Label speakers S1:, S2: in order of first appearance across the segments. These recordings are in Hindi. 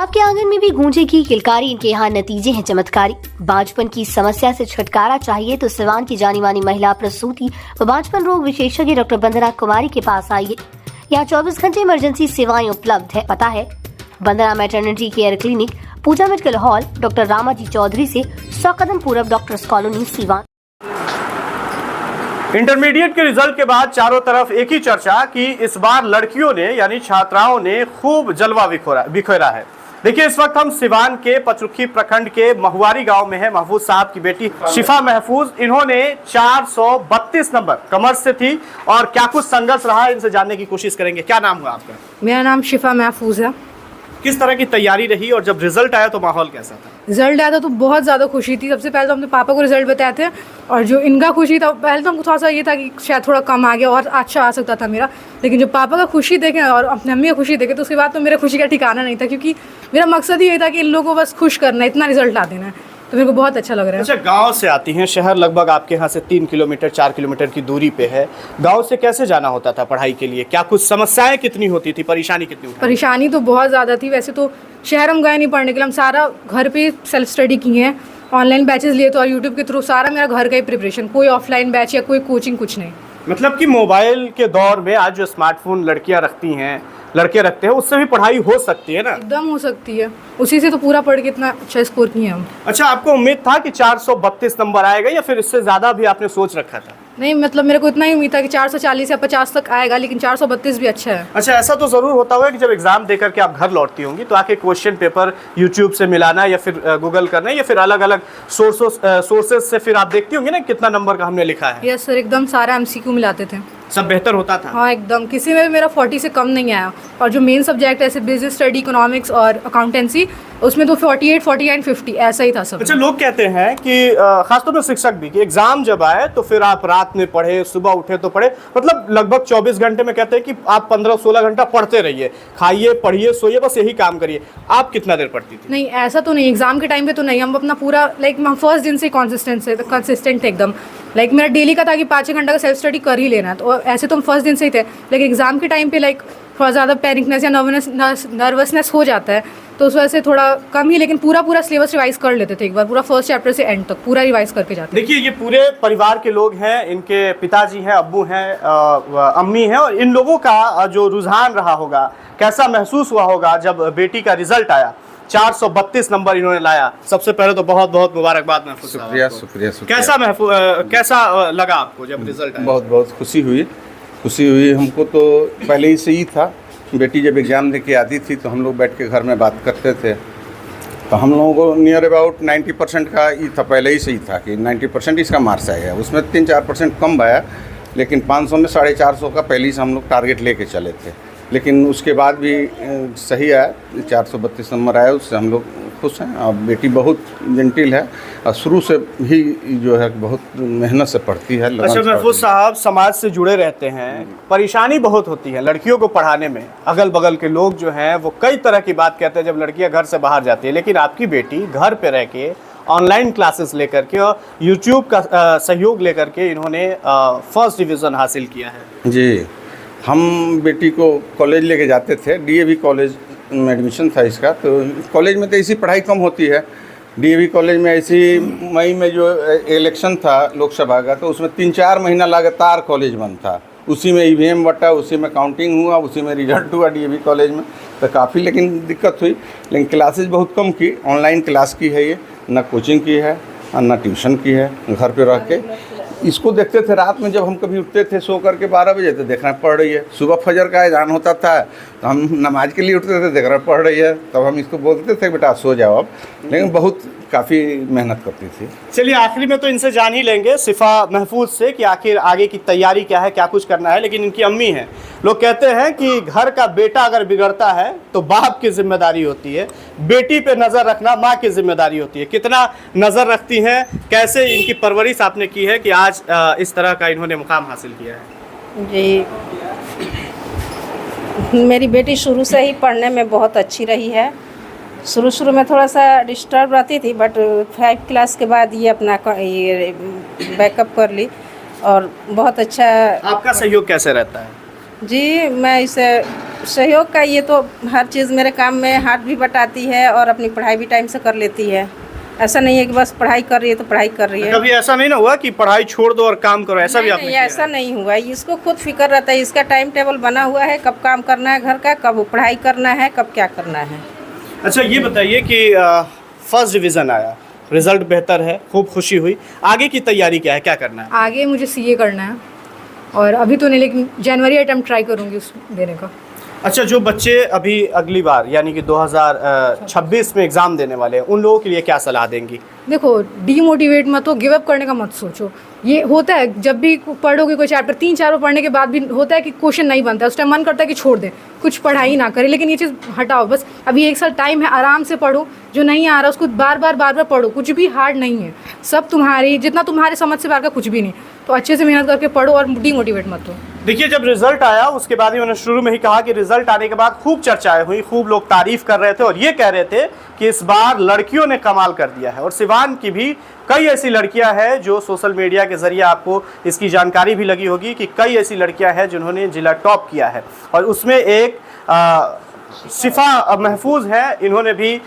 S1: आपके आंगन में भी गूंजेगी किलकारी, इनके यहाँ नतीजे हैं चमत्कारी। बांझपन की समस्या से छुटकारा चाहिए तो सिवान की जानी मानी महिला प्रसूति व बांझपन रोग विशेषज्ञ डॉक्टर वंदना कुमारी के पास आइए। यहाँ 24 घंटे इमरजेंसी सेवाएं उपलब्ध है। पता है Vandana maternity care clinic, Pooja medical hall, doctor Ramaji Chaudhary से 100 कदम पूरब डॉक्टर्स कॉलोनी सिवान।
S2: इंटरमीडिएट के रिजल्ट के बाद चारों तरफ एक ही चर्चा कि इस बार लड़कियों ने यानी छात्राओं ने खूब जलवा बिखेरा है। देखिए, इस वक्त हम सिवान के पचरुखी प्रखंड के महुआरी गांव में है। महफूज साहब की बेटी शिफा महफूज, इन्होंने 432 नंबर कॉमर्स से थी और क्या कुछ संघर्ष रहा इनसे जानने की कोशिश करेंगे। क्या नाम हुआ आपका?
S3: मेरा नाम शिफा महफूज है।
S2: किस तरह की तैयारी रही और जब रिजल्ट आया तो माहौल कैसा था?
S3: रिजल्ट आया था तो बहुत ज़्यादा खुशी थी। सबसे पहले तो हमने पापा को रिजल्ट बताए थे और जो इनका खुशी था, पहले तो हमको थोड़ा सा ये था कि शायद थोड़ा कम आ गया और अच्छा आ सकता था मेरा, लेकिन जब पापा का खुशी देखे और अपने अम्मी का खुशी देखे तो उसके बाद तो मेरा खुशी का ठिकाना नहीं था, क्योंकि मेरा मकसद ही ये था कि इन लोगों को बस खुश करना है, इतना रिजल्ट ला देना है। तो मेरे को बहुत अच्छा लग रहा है।
S2: अच्छा, गांव से आती हैं, शहर लगभग आपके यहाँ से 3 किलोमीटर 4 किलोमीटर की दूरी पे है। गांव से कैसे जाना होता था पढ़ाई के लिए? क्या कुछ समस्याएं कितनी होती थी, परेशानी कितनी होती?
S3: परेशानी तो बहुत ज़्यादा थी। वैसे तो शहर हम गए नहीं पढ़ने के लिए, हम सारा घर पे सेल्फ स्टडी किए हैं, ऑनलाइन बैचेस लिए तो और यूट्यूब के थ्रू सारा मेरा घर का ही प्रिपरेशन, कोई ऑफलाइन बैच या कोई कोचिंग कुछ नहीं।
S2: मतलब कि मोबाइल के दौर में आज जो स्मार्टफोन लड़कियां रखती हैं, लड़के रखते हैं, उससे भी पढ़ाई हो सकती है ना?
S3: एकदम हो सकती है, उसी से तो पूरा पढ़ के इतना अच्छा स्कोर किए हम।
S2: अच्छा, आपको उम्मीद था कि 432 नंबर आएगा या फिर इससे ज़्यादा भी आपने सोच रखा था?
S3: नहीं, मतलब मेरे को इतना ही उम्मीद था कि 440 या 50 तक आएगा, लेकिन 432 भी अच्छा है।
S2: अच्छा, ऐसा तो ज़रूर होता होगा कि जब एग्जाम देकर के आप घर लौटती होंगी तो आके क्वेश्चन पेपर यूट्यूब से मिलाना या फिर गूगल करना या फिर अलग अलग सोर्सेज से फिर आप देखती होंगी ना कितना नंबर का हमने लिखा है।
S3: यस सर, एकदम सारा MCQ मिलाते थे।
S2: सब बेहतर होता था?
S3: हाँ एकदम, किसी में भी मेरा 40 से कम नहीं आया। और जो मेन सब्जेक्ट ऐसे बिजनेस स्टडी, इकोनॉमिक्स और अकाउंटेंसी, उसमें तो 48, 49, 50 ऐसा ही था सब।
S2: अच्छा, लोग कहते हैं कि खासतौर पर शिक्षक भी कि एग्जाम जब आए तो फिर आप रात में पढ़े, सुबह उठे तो पढ़े, मतलब लगभग 24 घंटे में कहते हैं कि आप 15-16 घंटा पढ़ते रहिए, खाइए, पढ़िए, सोइए, बस यही काम करिए। आप कितना देर पढ़ती थी?
S3: नहीं, ऐसा तो नहीं, एग्जाम के टाइम पे तो नहीं। हम अपना पूरा हम फर्स्ट दिन से कंसिस्टेंट थे एकदम। मेरा डेली का था कि 5 घंटा का सेल्फ स्टडी कर ही लेना। तो ऐसे तो हम फर्स्ट दिन से ही थे, लेकिन एग्जाम के टाइम पे थोड़ा ज़्यादा पैनिकनेस या नर्वसनेस हो जाता है, तो उस वजह से थोड़ा कम ही, लेकिन पूरा सिलेबस रिवाइज कर लेते थे एक बार, पूरा फर्स्ट चैप्टर से एंड तक पूरा रिवाइज करके जाते।
S2: देखिए, ये पूरे परिवार के लोग हैं, इनके पिताजी हैं, अब्बू हैं, अम्मी हैं, और इन लोगों का जो रुझान रहा होगा, कैसा महसूस हुआ होगा जब बेटी का रिजल्ट आया। 432 नंबर इन्होंने लाया। सबसे पहले तो बहुत बहुत मुबारकबाद महफूज साहब।
S4: शुक्रिया।
S2: कैसा लगा आपको जब रिजल्ट आया?
S4: बहुत खुशी हुई हमको। तो पहले ही से ही था, बेटी जब एग्ज़ाम दे के आती थी तो हम लोग बैठ के घर में बात करते थे, तो हम लोगों को नियर अबाउट 90% का ही था, पहले ही से ही था कि 90% इसका मार्क्स आएगा। उसमें 3-4% कम आया, लेकिन 500 में 450 का पहले ही से हम लोग टारगेट लेके चले थे। लेकिन उसके बाद भी सही आया, 432 नंबर आया, उससे हम लोग खुश हैं। और बेटी बहुत जेंटिल है और शुरू से ही जो है बहुत मेहनत से पढ़ती है।
S2: अच्छा महफूज साहब, समाज से जुड़े रहते हैं, परेशानी बहुत होती है लड़कियों को पढ़ाने में। अगल बगल के लोग जो हैं वो कई तरह की बात कहते हैं जब लड़कियां घर से बाहर जाती है, लेकिन आपकी बेटी घर पे रह के ऑनलाइन क्लासेस लेकर के और यूट्यूब का सहयोग लेकर के इन्होंने फर्स्ट डिवीज़न हासिल किया है।
S4: जी, हम बेटी को कॉलेज लेके जाते थे, DAV कॉलेज में एडमिशन था इसका। तो कॉलेज में तो ऐसी पढ़ाई कम होती है। DAV कॉलेज में ऐसी मई में जो इलेक्शन था लोकसभा का, तो उसमें 3-4 महीना लगातार कॉलेज बंद था। उसी में EVM बटा, उसी में काउंटिंग हुआ, उसी में रिजल्ट हुआ DAV कॉलेज में। तो काफ़ी लेकिन दिक्कत हुई, लेकिन क्लासेज बहुत कम की। ऑनलाइन क्लास की है ये, ना कोचिंग की है और ना ट्यूशन की है, घर पे रह के इसको देखते थे। रात में जब हम कभी उठते थे सो करके 12 बजे, तो देखना पड़ रही है। सुबह फजर का अज़ान होता था तो हम नमाज के लिए उठते थे, देखना पड़ रही है, तब हम इसको बोलते थे बेटा सो जाओ अब। लेकिन बहुत काफ़ी मेहनत करती थी।
S2: चलिए, आखिरी में तो इनसे जान ही लेंगे शिफा महफूज से कि आखिर आगे की तैयारी क्या है, क्या कुछ करना है। लेकिन इनकी अम्मी हैं, लोग कहते हैं कि घर का बेटा अगर बिगड़ता है तो बाप की जिम्मेदारी होती है, बेटी पे नज़र रखना माँ की जिम्मेदारी होती है। कितना नज़र रखती हैं, कैसे इनकी परवरिश आपने की है कि आज इस तरह का इन्होंने मुकाम हासिल किया है?
S5: जी, मेरी बेटी शुरू से ही पढ़ने में बहुत अच्छी रही है। शुरू में थोड़ा सा डिस्टर्ब रहती थी, बट 5 क्लास के बाद ये अपना ये बैकअप कर ली और बहुत अच्छा।
S2: आपका सहयोग कैसे रहता है?
S5: जी, मैं इसे सहयोग का ये तो हर चीज़ मेरे काम में हाथ भी बटाती है और अपनी पढ़ाई भी टाइम से कर लेती है। ऐसा नहीं है कि बस पढ़ाई कर रही है तो पढ़ाई कर रही है।
S2: कभी ऐसा नहीं ना हुआ कि पढ़ाई छोड़ दो और काम करो, ऐसा भी आपने
S5: नहीं,
S2: किया
S5: ऐसा
S2: है?
S5: नहीं हुआ। इसको खुद फिक्र रहता है, इसका टाइम टेबल बना हुआ है, कब काम करना है घर का, कब पढ़ाई करना है, कब क्या करना है।
S2: अच्छा ये बताइए कि फर्स्ट डिवीज़न आया, रिजल्ट बेहतर है, खूब खुशी हुई, आगे की तैयारी क्या है, क्या करना है?
S3: आगे मुझे सीए करना है और अभी तो नहीं, लेकिन जनवरी अटेम्प्ट ट्राई करूँगी उस देने का।
S2: अच्छा, जो बच्चे अभी अगली बार यानी कि 2026 में एग्ज़ाम देने वाले हैं, उन लोगों के लिए क्या सलाह देंगी?
S3: देखो, डीमोटिवेट मत हो, गिव अप करने का मत सोचो। ये होता है जब भी पढ़ोगे कोई चैप्टर 3-4 पढ़ने के बाद भी होता है कि क्वेश्चन नहीं बनता है, उस टाइम मन करता है कि छोड़ दें, कुछ पढ़ाई ना करें, लेकिन ये चीज़ हटाओ। बस अभी 1 साल टाइम है, आराम से पढ़ो, जो नहीं आ रहा उसको बार बार पढ़ो। कुछ भी हार्ड नहीं है, सब तुम्हारी जितना तुम्हारे समझ से बाहर का कुछ भी नहीं। तो अच्छे से मेहनत करके पढ़ो और डीमोटिवेट मत हो।
S2: देखिए, जब रिजल्ट आया उसके बाद ही उन्होंने शुरू में ही कहा कि रिजल्ट आने के बाद खूब चर्चाएं हुई, खूब लोग तारीफ कर रहे थे और ये कह रहे थे कि इस बार लड़कियों ने कमाल कर दिया है। और सिवान की भी कई ऐसी लड़कियां हैं जो सोशल मीडिया के जरिए आपको इसकी जानकारी भी लगी होगी कि कई ऐसी लड़कियां हैं जिन्होंने जिला टॉप किया है। और उसमें एक शिफा महफूज है, इन्होंने भी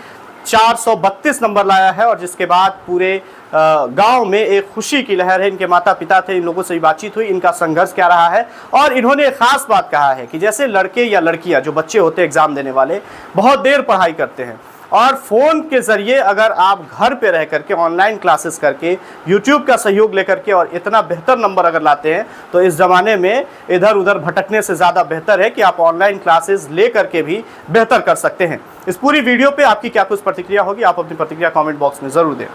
S2: 432 नंबर लाया है और जिसके बाद पूरे गांव में एक खुशी की लहर है। इनके माता पिता थे, इन लोगों से भी बातचीत हुई, इनका संघर्ष क्या रहा है और इन्होंने एक खास बात कहा है कि जैसे लड़के या लड़कियां जो बच्चे होते हैं एग्जाम देने वाले, बहुत देर पढ़ाई करते हैं और फ़ोन के ज़रिए अगर आप घर पे रह करके ऑनलाइन क्लासेस करके यूट्यूब का सहयोग लेकर के और इतना बेहतर नंबर अगर लाते हैं तो इस ज़माने में इधर उधर भटकने से ज़्यादा बेहतर है कि आप ऑनलाइन क्लासेस ले करके भी बेहतर कर सकते हैं। इस पूरी वीडियो पे आपकी क्या कुछ प्रतिक्रिया होगी, आप अपनी प्रतिक्रिया कमेंट बॉक्स में ज़रूर दें।